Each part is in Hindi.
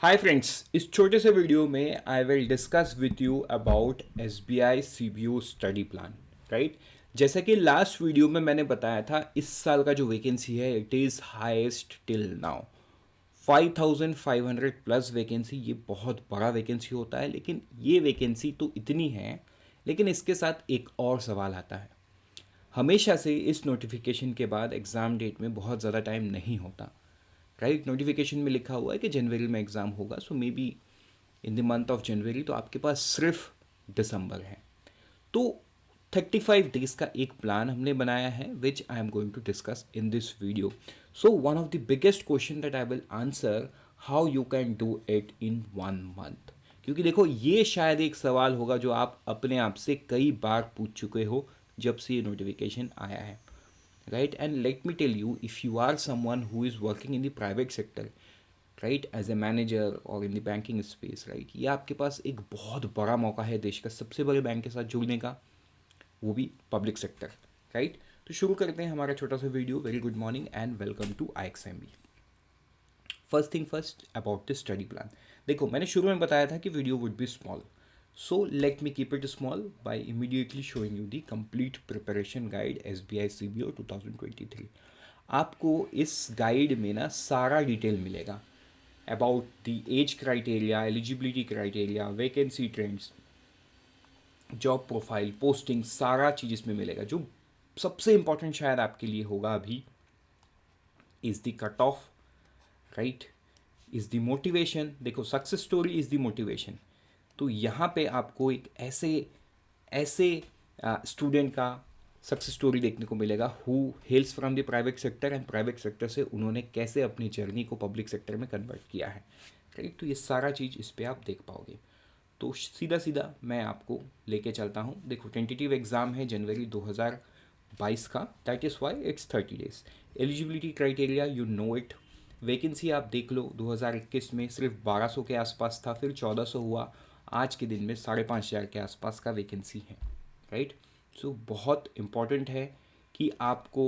हाय फ्रेंड्स, इस छोटे से वीडियो में I will discuss with you about SBI CBO study plan. Right, जैसा कि लास्ट वीडियो में मैंने बताया था, इस साल का जो वैकेंसी है it is highest till now. 5500 plus vacancy, ये बहुत बड़ा वैकेंसी होता है। लेकिन ये वैकेंसी तो इतनी है, लेकिन इसके साथ एक और सवाल आता है। हमेशा से इस नोटिफिकेशन के बाद एग्ज़ाम डेट में बहुत ज़्यादा टाइम नहीं होता। राइट, नोटिफिकेशन में लिखा हुआ है कि जनवरी में एग्ज़ाम होगा, so maybe in the month of January, तो आपके पास सिर्फ दिसंबर है। तो 35 डेज का एक प्लान हमने बनाया है which I am going to discuss in this video. So one of the biggest question that I will answer, how you can do it in 1 month. क्योंकि देखो, ये शायद एक सवाल होगा जो आप अपने आप से कई बार पूछ चुके हो जब से ये नोटिफिकेशन आया है। Right, and let me tell you, if you are someone who is working in the private sector, right, as a manager or in the banking space, right, ये आपके पास एक बहुत बड़ा मौका है देश का सबसे बड़े बैंक के साथ जुड़ने का, वो भी पब्लिक सेक्टर। राइट, तो शुरू करते हैं हमारा छोटा सा video. Very good morning and welcome to IXMB। First thing first, about the study plan. देखो, मैंने शुरू में बताया था कि video would be small, so let me keep it small by immediately showing you the complete preparation guide SBI CBO 2023। आपको इस गाइड में ना सारा डिटेल मिलेगा about the age criteria, eligibility criteria, vacancy trends, job profile, posting, सारा चीज़ इसमें मिलेगा। जो सबसे इंपॉर्टेंट शायद आपके लिए होगा अभी is the cut off, right, is the motivation. देखो, success story is the motivation. तो यहाँ पे आपको एक ऐसे ऐसे स्टूडेंट का सक्सेस स्टोरी देखने को मिलेगा who हेल्स from the private sector, and private sector से उन्होंने कैसे अपनी जर्नी को पब्लिक सेक्टर में कन्वर्ट किया है। राइट, तो ये सारा चीज़ इस पर आप देख पाओगे। तो सीधा सीधा मैं आपको लेके चलता हूँ। देखो, टेंटेटिव एग्ज़ाम है जनवरी 2022 का, that is why it's 30 days. Eligibility criteria you know it. Vacancy आप देख लो, 2021 में सिर्फ 1200 के आसपास था, फिर 1400 हुआ, आज के दिन में 5500 के आसपास का वैकेंसी है। राइट, सो बहुत इम्पॉर्टेंट है कि आपको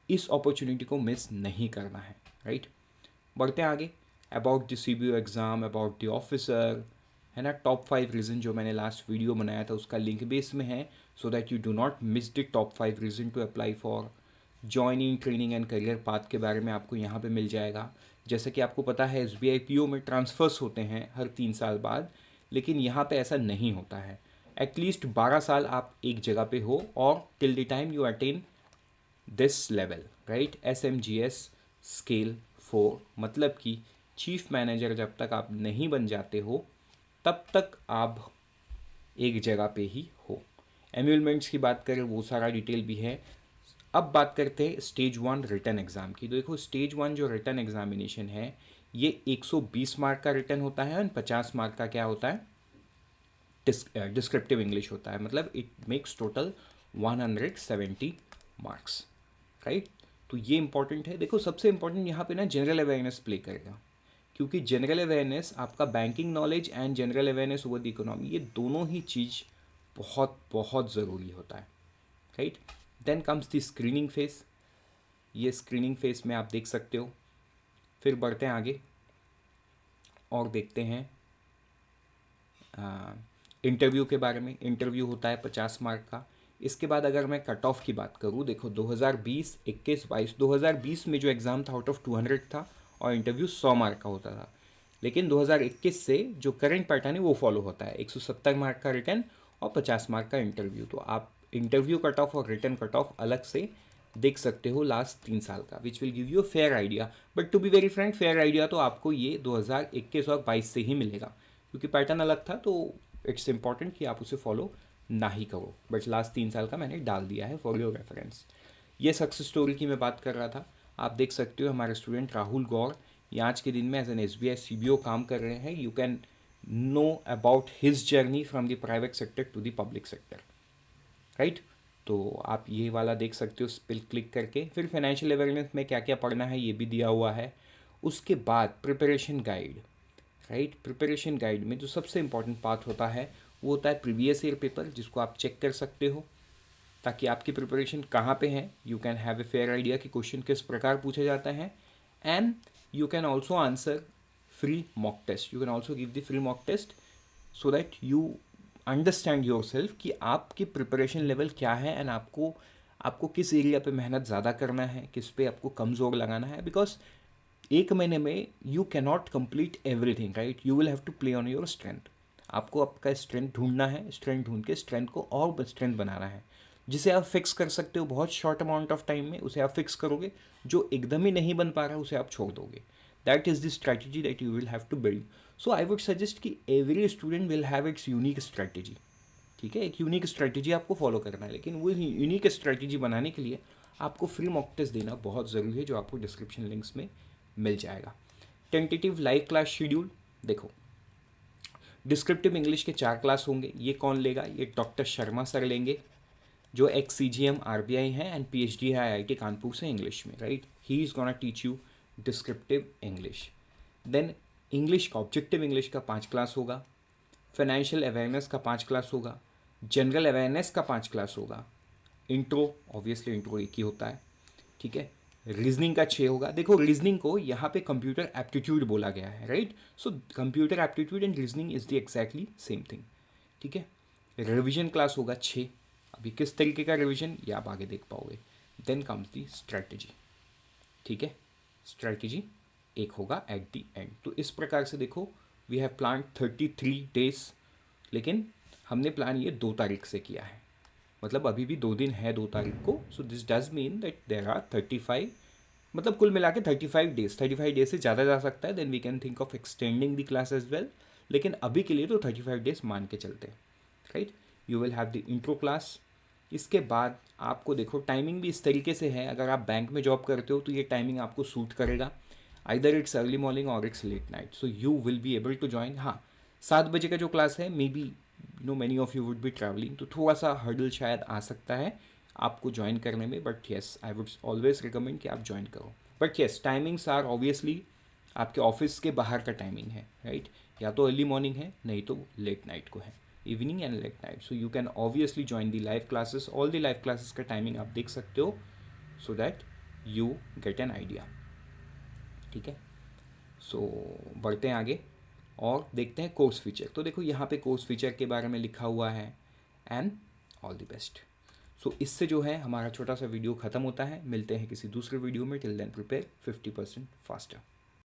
इस अपॉर्चुनिटी को मिस नहीं करना है। राइट, बढ़ते हैं आगे। About the CBO exam, about the officer, है ना। टॉप 5 रीज़न जो मैंने लास्ट वीडियो बनाया था उसका लिंक बेस में है, so that you do not miss the top 5 reason to apply for joining, training and career path के बारे में आपको यहाँ पे मिल जाएगा। जैसे कि आपको पता है SBI PO में ट्रांसफ़र्स होते हैं हर 3 साल बाद, लेकिन यहाँ पे ऐसा नहीं होता है। एटलीस्ट 12 साल आप एक जगह पे हो, और till the time you attain this level, right, SMGS scale 4, मतलब कि चीफ मैनेजर जब तक आप नहीं बन जाते हो तब तक आप एक जगह पे ही हो। एम्यूलमेंट्स की बात करें, वो सारा डिटेल भी है। अब बात करते हैं स्टेज 1 रिटर्न एग्ज़ाम की। तो देखो, स्टेज 1 जो रिटर्न एग्जामिनेशन है ये 120 मार्क का रिटर्न होता है, और 50 मार्क का क्या होता है, डिस्क्रिप्टिव इंग्लिश होता है। मतलब it makes total 170 marks. Right, तो ये इंपॉर्टेंट है। देखो, सबसे इंपॉर्टेंट यहाँ पे ना जनरल अवेयरनेस प्ले करेगा, क्योंकि जनरल अवेयरनेस आपका banking knowledge and general awareness over the economy, ये दोनों ही चीज़ बहुत बहुत ज़रूरी होता है। Right, then comes the screening phase. ये स्क्रीनिंग फेस में आप देख सकते हो। फिर बढ़ते हैं आगे और देखते हैं इंटरव्यू के बारे में। इंटरव्यू होता है 50 मार्क का। इसके बाद अगर मैं कट ऑफ की बात करूँ, देखो 2020, 21, 22, 2020 में जो एग्ज़ाम था आउट ऑफ 200 था, और इंटरव्यू 100 मार्क का होता था। लेकिन 2021 से जो करंट पैटर्न है वो फॉलो होता है, 170 मार्क का रिटर्न और 50 मार्क का इंटरव्यू। तो आप इंटरव्यू कट ऑफ और रिटर्न कट ऑफ अलग से देख सकते हो लास्ट 3 साल का, which will give you fair idea. But to be very frank, fair idea तो आपको ये 2021 और 22 से ही मिलेगा, क्योंकि पैटर्न अलग था। तो इट्स इंपॉर्टेंट कि आप उसे फॉलो ना ही करो, बट लास्ट 3 साल का मैंने डाल दिया है फॉर योर रेफरेंस। ये सक्सेस स्टोरी की मैं बात कर रहा था। आप देख सकते हो हमारे स्टूडेंट राहुल गौर, ये आज के दिन में एज एन SBI CBO काम कर रहे हैं। You can know about his journey from the private sector to the public sector. Right, तो आप ये वाला देख सकते हो इस पर क्लिक करके। फिर फाइनेंशियल अवेयरनेस में क्या क्या पढ़ना है ये भी दिया हुआ है। उसके बाद preparation guide. Right, preparation guide में जो सबसे इंपॉर्टेंट पार्ट होता है वो होता है प्रीवियस ईयर पेपर, जिसको आप चेक कर सकते हो ताकि आपकी प्रिपरेशन कहाँ पे है। You can have a fair idea कि क्वेश्चन किस प्रकार पूछे जाता है, and you can also answer free mock test. You can also give the free mock test so that you understand your self कि आपकी प्रिपरेशन लेवल क्या है एंड आपको किस एरिया पे मेहनत ज़्यादा करना है, किस पे आपको कम जोर लगाना है. बिकॉज एक महीने में you can not complete everything, right. You will have to play on your strength. आपको आपका स्ट्रेंथ ढूंढना है, स्ट्रेंथ ढूंढ के स्ट्रेंथ को और स्ट्रेंथ बनाना है, जिसे आप फिक्स कर सकते हो बहुत शॉर्ट अमाउंट ऑफ टाइम में. उसे आप फिक्स करोगे. जो एकदम ही नहीं बन पा रहा उसे आप छोड़ दोगे. That is the strategy that you will have to build. So I would suggest कि every student will have its unique strategy. ठीक है, एक यूनिक स्ट्रैटेजी आपको फॉलो करना है, लेकिन वो यूनिक स्ट्रैटेजी बनाने के लिए आपको फ्री मॉक टेस्ट देना बहुत ज़रूरी है, जो आपको डिस्क्रिप्शन लिंक्स में मिल जाएगा. टेंटेटिव लाइव क्लास शेड्यूल देखो. डिस्क्रिप्टिव इंग्लिश के 4 क्लास होंगे. ये कौन लेगा? ये डॉक्टर शर्मा सर लेंगे, जो एक्स CGM RBI हैं एंड PhD है IIT कानपुर से इंग्लिश में, right. He is gonna teach you descriptive English. Then English का ऑब्जेक्टिव इंग्लिश का 5 क्लास होगा. फाइनेंशियल अवेयरनेस का 5 क्लास होगा. जनरल अवेयरनेस का 5 क्लास होगा. इंट्रो, ऑब्वियसली इंट्रो एक ही होता है, ठीक है. रीजनिंग का 6 होगा. देखो रीजनिंग को यहाँ पे कंप्यूटर एप्टीट्यूड बोला गया है, right. So computer aptitude and reasoning is the exactly same thing, ठीक है. रिविजन क्लास होगा 6. अभी किस तरीके का रिविजन ये आप आगे देख पाओगे. देन कम्स दी स्ट्रैटेजी, ठीक है. स्ट्रैटेजी एक होगा एट दी एंड. तो इस प्रकार से देखो, वी हैव प्लान 33 डेज, लेकिन हमने प्लान ये 2 तारीख से किया है. मतलब अभी भी 2 दिन है 2 तारीख को. So this does mean that there are 35, मतलब कुल मिला के 35 डेज. 35 डेज से ज़्यादा जा सकता है. Then we can think of extending the class as well, लेकिन अभी के लिए तो 35 डेज मान के चलते हैं, right. You will have the intro class. इसके बाद आपको देखो टाइमिंग भी इस तरीके से है. अगर आप बैंक में जॉब करते हो तो ये टाइमिंग आपको सूट करेगा. आइदर इट्स अर्ली मॉर्निंग और it's late night. So you will be able to join. हाँ, 7 बजे का जो क्लास है, may be many of you would be travelling, तो थोड़ा सा हर्डल शायद आ सकता है आपको ज्वाइन करने में. But yes, I would always recommend कि आप ज्वाइन करो. But yes, timings are obviously आपके ऑफिस के बाहर का टाइमिंग है, राइट. या तो अर्ली मॉर्निंग है, नहीं तो लेट नाइट को है, evening and let night. So you can obviously join the live classes. All the live classes का टाइमिंग आप देख सकते हो, सो that you get an idea, ठीक है. सो बढ़ते हैं आगे और देखते हैं कोर्स फीचर. तो देखो यहाँ पे कोर्स फीचर के बारे में लिखा हुआ है एंड ऑल द बेस्ट. सो इससे जो है हमारा छोटा सा वीडियो ख़त्म होता है. मिलते हैं किसी दूसरे वीडियो में. Till then prepare 50% faster.